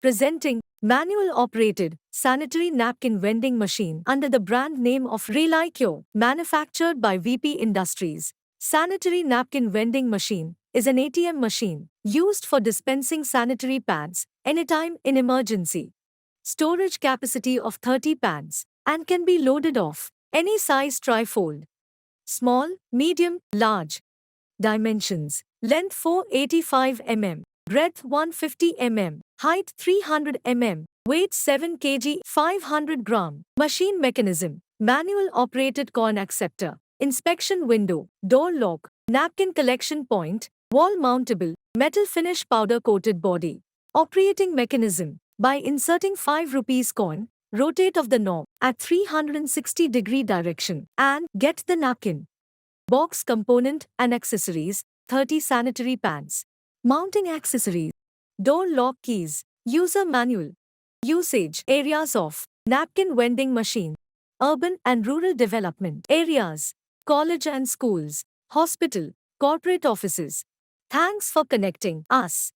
Presenting manual-operated sanitary napkin vending machine under the brand name of Relikyo, manufactured by VP Industries. Sanitary napkin vending machine is an ATM machine used for dispensing sanitary pads anytime in emergency. Storage capacity of 30 pads and can be loaded off any size trifold. Small, medium, large. Dimensions: length 485 mm, breadth 150 mm, height 300 mm, weight 7 kg 500 gram. Machine mechanism: manual operated coin acceptor, inspection window, door lock, napkin collection point, wall mountable, metal finish powder coated body. Operating mechanism: by inserting 5 rupees coin, rotate of the knob at 360-degree direction and get the napkin. Box component and accessories: 30 sanitary pads. Mounting accessories: door lock keys. User manual. Usage areas of napkin vending machine: urban and rural development areas, college and schools, hospital, corporate offices. Thanks for connecting us.